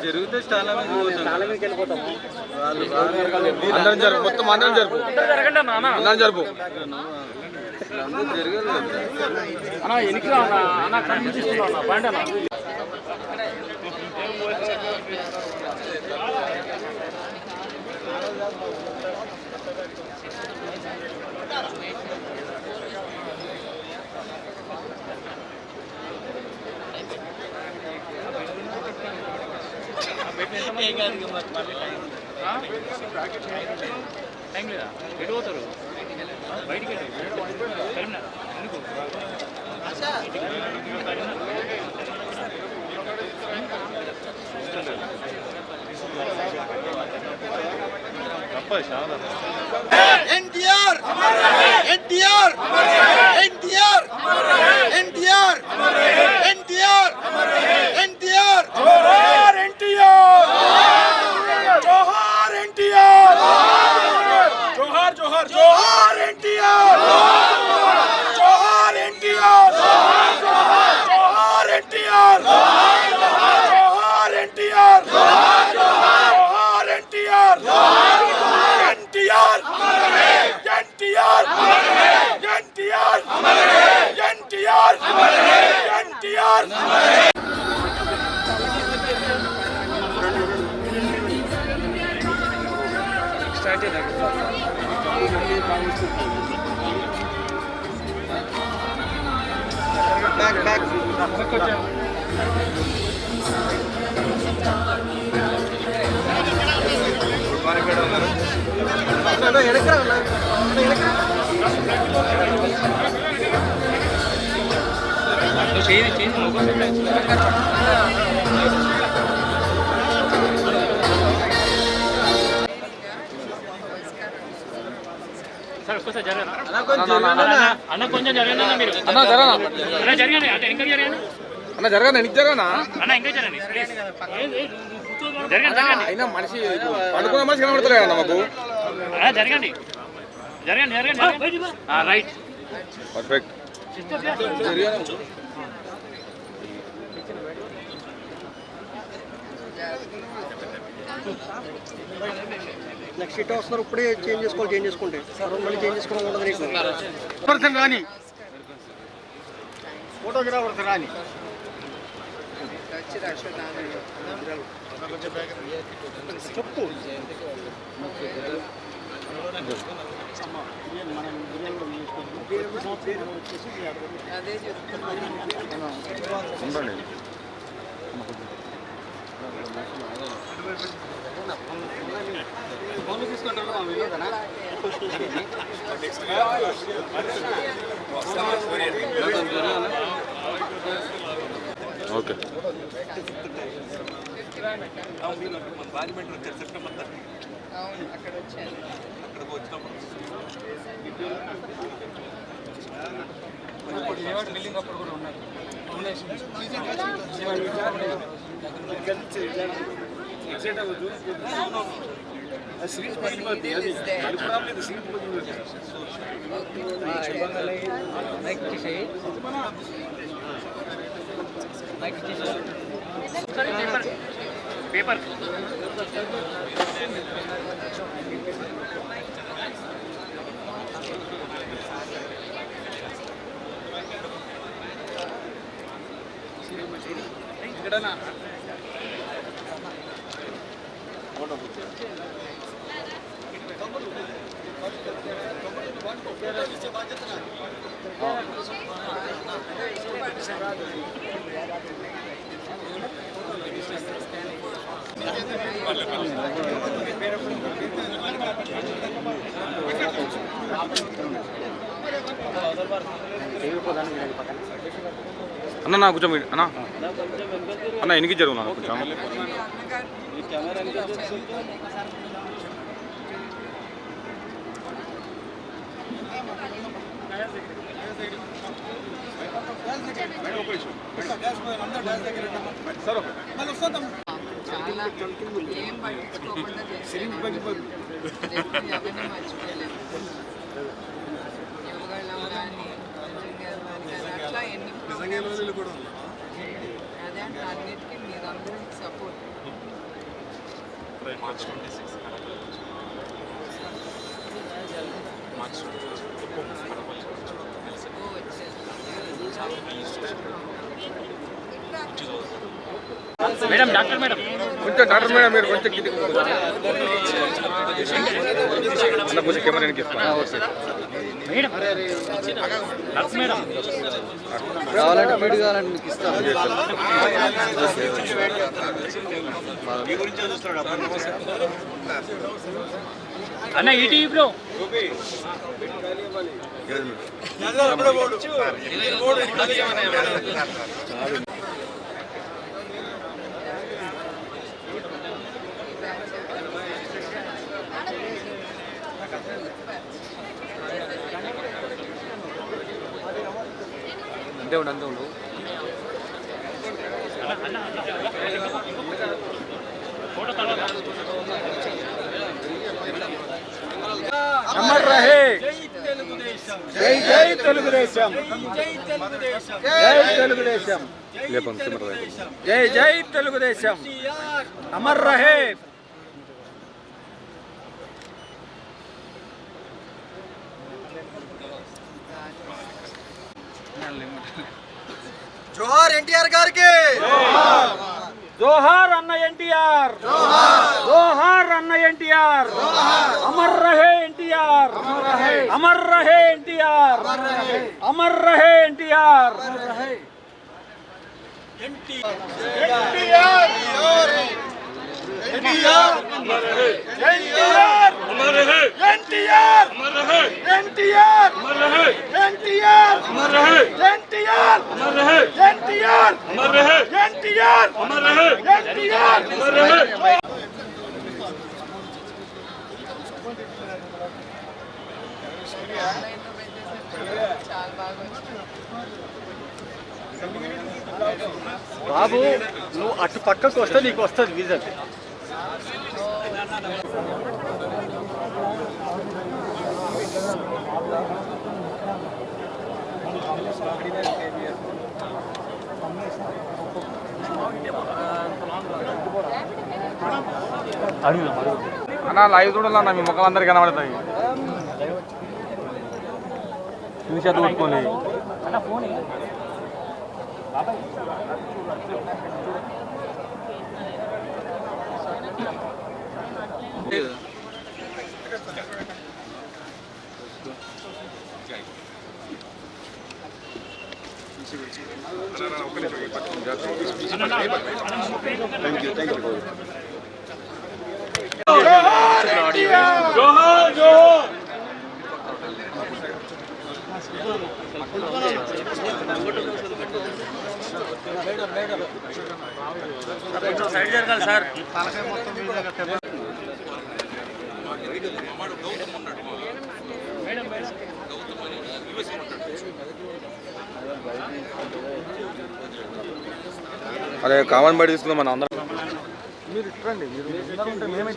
జరిగితే స్టాల మీదకి వెళ్ళిపోతాము. అందరం జరుపు, మొత్తం అందరం జరుపు, అందరం జరుపు. అన్నా ఎనికి అన్న కనిపిస్తున్నా బండి అన్న టైం లేదా ఎటు పోతారు బయటికి ఎన్టీఆర్ ఎన్టీఆర్ ఎన్టీఆర్ ఎన్టీఆర్ ఎన్టీఆర్ ఎన్టీఆర్ జోహార్ ఎన్టీఆర్ జోహార్ ఎన్టీఆర్ జోహార్ జోహార్ జోహార్ ఎన్టీఆర్ జోహార్ ఎన్టీఆర్ జోహార్ ఎన్టీఆర్ జోహార్ ఎన్టీఆర్ జోహార్ NTR NTR NTR NTR NTR NTR start back back అన్న కొంచెం జరగనా మీరు అన్న జరగనా అన్న జరగండి అంటే ఇంకా జరగండి అన్న జరగనా నీకు జరగనా అన్న ఇంకా జరగండి జరగండి అయినా మనిషి పండుకున్న మనిషి కనబడతారు కదా మాకు. జరగండి జరగండి జరగండి రైట్ పర్ఫెక్ట్. నెక్స్ట్ ఇట్ వస్తున్నారు ఇప్పుడే చేంజ్ చేసుకుంటే మళ్ళీ చేంజ్ చేసుకోవడం ఉండదు నీకు. రాని ఫోటోగ్రాఫర్ రాని చెప్పు ఉండండి. ఫోన్లు తీసుకుంటారు మా వినోదనా ఓకే రాజమండ్రి వచ్చారు సెప్టెంబర్ 30. అవును అక్కడ వచ్చాను. అక్కడికి వచ్చినప్పుడు బిల్డింగ్ అప్పుడు కూడా ఉన్నారు. సీట్ పగిలిపోద్ది అది ప్రాబ్లం సీట్ పగిలిపోద్ది పేపర్ ఇక్కడనా అన్న నా కొంచెం అన్న అన్న ఎనికి జరుగు కొంచెం చాలా ఏం పట్టించుకోకుండా చేసేవాళ్ళు. ఎవరిని మర్చిపోలేము. యువగళం కానీ అట్లా ఎన్ని ప్రోగ్రామ్స్ అదే అంటే అన్నిటికీ మీరందరూ సపోర్ట్. మేడం డాక్టర్ మేడం కొంచెం డాక్టర్ మేడం మీరు కొంచెం కిందికి అన్న కొంచెం కెమెరా వెనక్కి మేడం నర్స్ మేడం కావాలంటే వీడు కావాలంటే మీకు ఇస్తాను. అన్న ఈటీవీ బ్రో అంతే ఉండు అంతే ఉండు. అమర్ రహే జై జై తెలుగుదేశం, జై తెలుగుదేశం, లేపండి కెమెరా వైపు. జై జై తెలుగుదేశం అమర్ రహే. జోహార్ ఎన్టీఆర్ గారికి, జోహార్ అన్న ఎన్టీఆర్, జోహార్ అన్న ఎన్టీఆర్, అమర్ రహే ఎన్టీఆర్, అమర్ రహే ఎన్టీఆర్, అమర్ రహే ఎన్టీఆర్. ఆన్లైన్లో పెట్టేసరికి చాలా బాగా వచ్చింది. బాబు నువ్వు అటు పక్కకు వస్తే నీకు వస్తుంది విజన్. అన్న లైవ్ చూడాలన్న మీ ముఖాలు అందరికీ కనబడతాయి. చేతులు కొట్టుకొని సైడ్ జరగాలి సార్. అదే కామన్ బయట తీసుకుందాం మన అందరం. మీరు ఇట్రండి, మీరు ఉంటే మేమే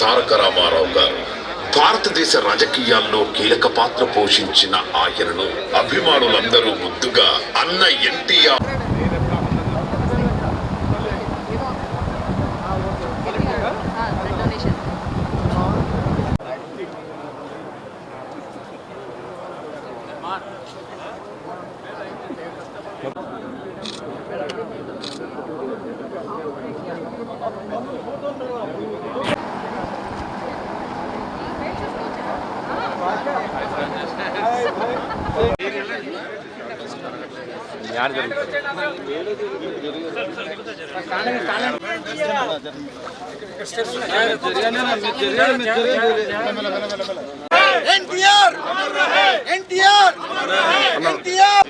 తారక రామారావు గారు భారతదేశ రాజకీయాల్లో కీలక పాత్ర పోషించిన ఆయనను అభిమానులందరూ ముద్దుగా అన్న ఎన్టీఆర్ యాడ్ జరుగుతుంది ఎన్టీఆర్ ఎన్టీఆర్ ఎన్టీఆర్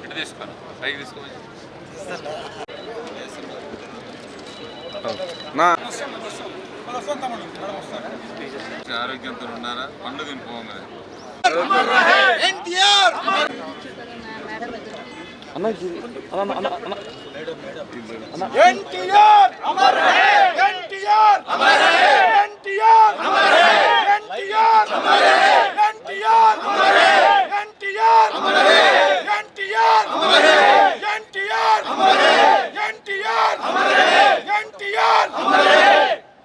ఇటు తీసుకోండి పైకి తీసుకోండి నా ఆరోగ్యంతో ఉన్నారా పండుగ పోగానే ఎన్టీఆర్ ఎన్టీఆర్ అమర్ హై ఎన్టీఆర్ అమర్ హై ఎన్టీఆర్ అమర్ హై ఎన్టీఆర్ అమర్ హై ఎన్టీఆర్ అమర్ హై ఎన్టీఆర్ అమర్ హై ఎన్టీఆర్ అమర్ హై ఎన్టీఆర్ అమర్ హై ఎన్టీఆర్ అమర్ హై ఎన్టీఆర్ అమర్ హై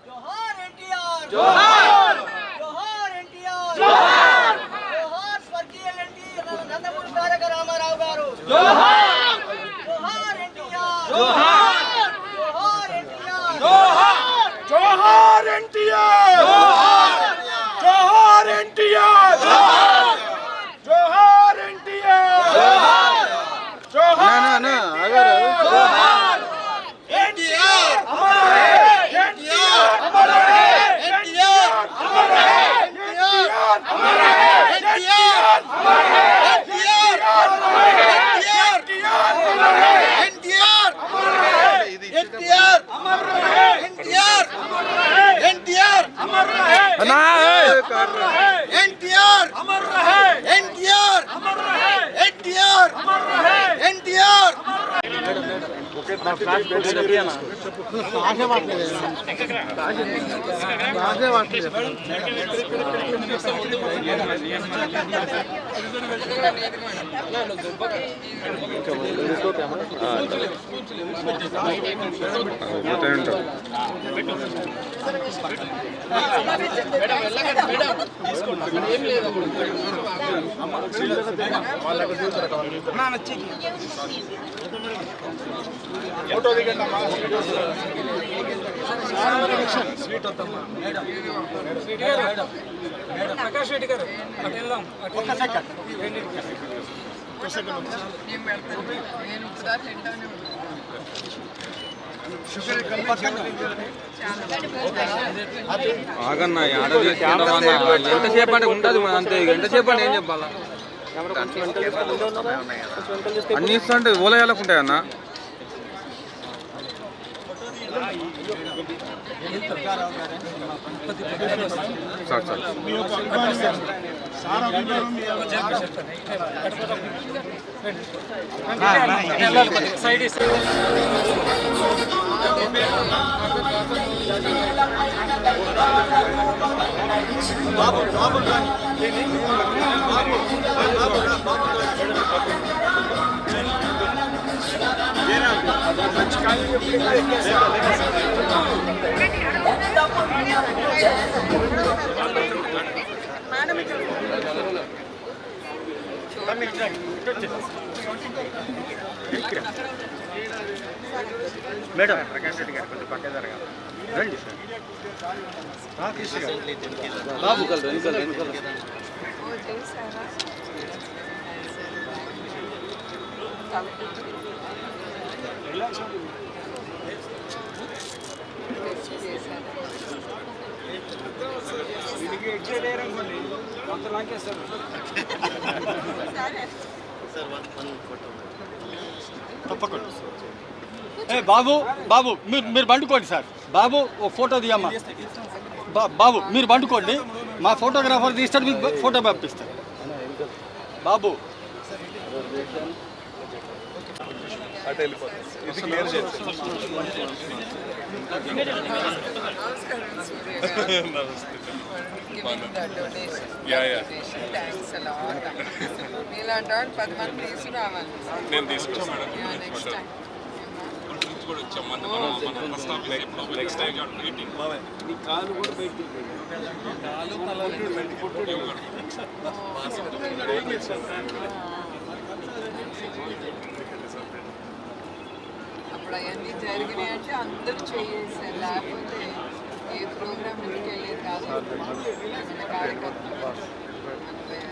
జోహార్ ఎన్టీఆర్ జోహార్ జోహార్ ఎన్టీఆర్ జోహార్ జోహార్ స్వర్గీయ ఎన్టీఆర్ నందమూరి తారక రామారావు గారు జోహార్ జోహార్ ఎన్టీఆర్ జోహార్ జోహార్ ఎన్టీఆర్ జోహార్ జోహార్ ఎన్టీఆర్ జోహార్ జోహార్ ఎన్టీఆర్ జోహార్ జోహార్ ఎన్టీఆర్ జోహార్ జోహార్ ఎన్టీఆర్ అమర్ హై ఎన్టీఆర్ అమర్ హై ఎన్టీఆర్ అమర్ హై ఎన్టీఆర్ అమర్ హై ఎన్టీఆర్ అమర్ హై ఎన్టీఆర్ అమర్ హై ఎన్టీఆర్ అమర్ హై ఎన్టీఆర్ అమర్ హై ఎన్టీఆర్ అమర్ హై ఎన్టీఆర్ అమర్ హై ఎన్టీఆర్ అమర్ హై నా ఎన్టీఆర్ అమర్ హై ఎన్టీఆర్ అమర్ హై ఎన్టీఆర్ అమర్ హై ఎన్టీఆర్ ప్రకాష్ రెడ్డి గారు అటు వెళ్దాం నేను పెడతాను నేను ఒకసారి తింటానే ఆగన్నా యాడ తీసుకుంటామన్నా ఎంతసేపు అంటే ఉంటుంది అంతే ఎంతసేపు అంటే ఏం చెప్పాలా అన్ని ఇస్తుంటే ఓలయాలకు ఉంటాయన్నా sir sir side madam Prakash Reddy గారు కొంచెం పక్క జరగాలి రండి సార్ బాబు ఓ చేశారా తప్పకుండా బాబు బాబు మీరు బండుకోండి సార్ బాబు ఓ ఫోటో తీయమ్మా బాబు మీరు బండుకోండి మా ఫోటోగ్రాఫర్ తీస్తాడు మీకు ఫోటో పంపిస్తాడు బాబు అటు వెళ్ళిపోతుంది ఇది క్లియర్ చేస్తాను మీలాంటి వాళ్ళు 10 మంది తీసుకురావాలి నేను తీసుకొస్తాను నెక్స్ట్ టైం కూడా వచ్చాం మన first office next time meeting అప్పుడు అవన్నీ జరిగినాయి అంటే అందరూ చేసేసారు లేకపోతే ఏ ప్రోగ్రామ్ ఇంటికి వెళ్ళేది కాదు మన కార్యకర్తలు